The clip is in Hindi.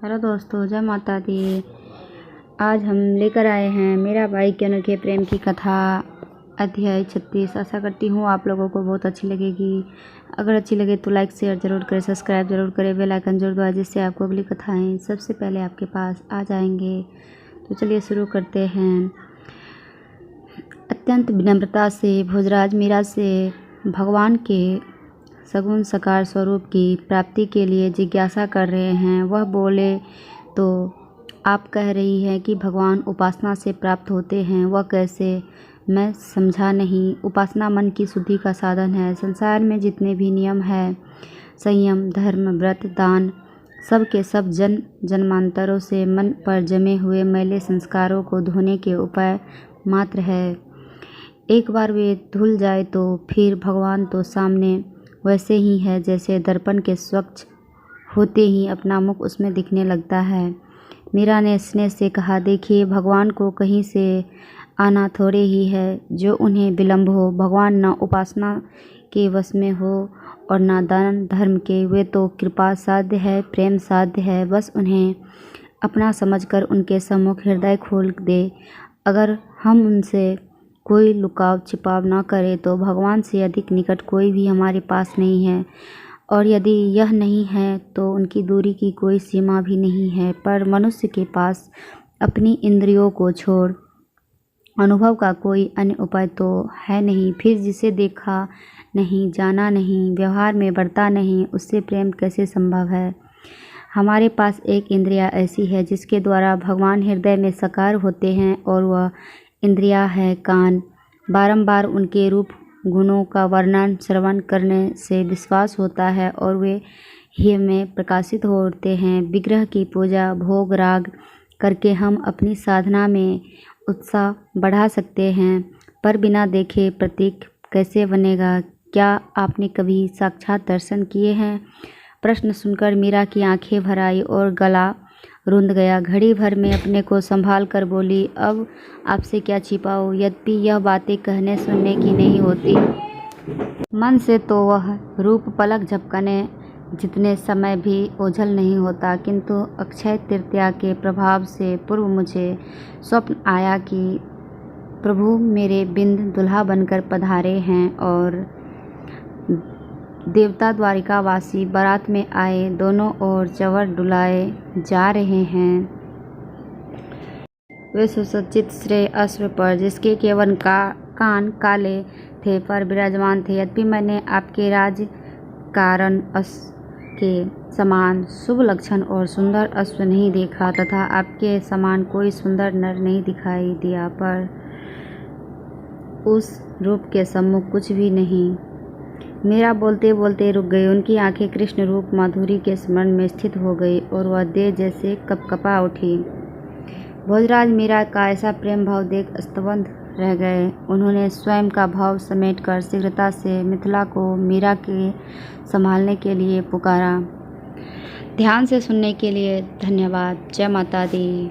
हेलो दोस्तों, जय माता दी। आज हम लेकर आए हैं मीराबाई के अनोखे प्रेम की कथा अध्याय 36। आशा करती हूँ आप लोगों को बहुत अच्छी लगेगी। अगर अच्छी लगे तो लाइक शेयर ज़रूर करें, सब्सक्राइब ज़रूर करें, बेल आइकन जरूर दबाएं, जिससे आपको अगली कथाएँ सबसे पहले आपके पास आ जाएंगे। तो चलिए शुरू करते हैं। अत्यंत विनम्रता से भोजराज मीरा से भगवान के सगुण साकार स्वरूप की प्राप्ति के लिए जिज्ञासा कर रहे हैं। वह बोले, तो आप कह रही हैं कि भगवान उपासना से प्राप्त होते हैं, वह कैसे? मैं समझा नहीं। उपासना मन की शुद्धि का साधन है। संसार में जितने भी नियम हैं, संयम, धर्म, व्रत, दान, सब के सब जन्मांतरों से मन पर जमे हुए मैले संस्कारों को धोने के उपाय मात्र है। एक बार वे धुल जाए तो फिर भगवान तो सामने वैसे ही है जैसे दर्पण के स्वच्छ होते ही अपना मुख उसमें दिखने लगता है। मीरा ने स्नेह से कहा, देखिए, भगवान को कहीं से आना थोड़े ही है जो उन्हें विलंब हो। भगवान न उपासना के वश में हो और न दान धर्म के। वे तो कृपा साध्य है, प्रेम साध्य है। बस उन्हें अपना समझकर उनके सम्मुख हृदय खोल दे। अगर हम उनसे कोई लुकाव छिपाव न करे तो भगवान से अधिक निकट कोई भी हमारे पास नहीं है, और यदि यह नहीं है तो उनकी दूरी की कोई सीमा भी नहीं है। पर मनुष्य के पास अपनी इंद्रियों को छोड़ अनुभव का कोई अन्य उपाय तो है नहीं। फिर जिसे देखा नहीं, जाना नहीं, व्यवहार में बरता नहीं, उससे प्रेम कैसे संभव है? हमारे पास एक इंद्रिया ऐसी है जिसके द्वारा भगवान हृदय में साकार होते हैं, और वह इंद्रिया है कान। बारंबार उनके रूप गुणों का वर्णन श्रवण करने से विश्वास होता है और वे ही में प्रकाशित होते हैं। विग्रह की पूजा, भोग, राग करके हम अपनी साधना में उत्साह बढ़ा सकते हैं, पर बिना देखे प्रतीक कैसे बनेगा? क्या आपने कभी साक्षात दर्शन किए हैं? प्रश्न सुनकर मीरा की आंखें भर आई और गला रुंध गया। घड़ी भर में अपने को संभाल कर बोली, अब आपसे क्या छिपाऊं? यद्यपि यह बातें कहने सुनने की नहीं होती, मन से तो वह रूप पलक झपकने जितने समय भी ओझल नहीं होता, किंतु अक्षय तृतीया के प्रभाव से पूर्व मुझे स्वप्न आया कि प्रभु मेरे बिंद दुल्हा बनकर पधारे हैं और देवता द्वारिकावासी बारात में आए दोनों ओर चंवर डुलाए जा रहे हैं। वे सुसज्जित श्रेय अश्व पर, जिसके केवल कान काले थे, पर विराजमान थे। यद्यपि मैंने आपके राज कारण अश्व के समान शुभ लक्षण और सुंदर अश्व नहीं देखा, तथा आपके समान कोई सुंदर नर नहीं दिखाई दिया, पर उस रूप के सम्मुख कुछ भी नहीं। मीरा बोलते बोलते रुक गई। उनकी आंखें कृष्ण रूप माधुरी के स्मरण में स्थित हो गई और वह देह जैसे कपकपा उठी। भोजराज मीरा का ऐसा प्रेम भाव देख स्तब्ध रह गए। उन्होंने स्वयं का भाव समेटकर शीघ्रता से मिथिला को मीरा के संभालने के लिए पुकारा। ध्यान से सुनने के लिए धन्यवाद। जय माता दी।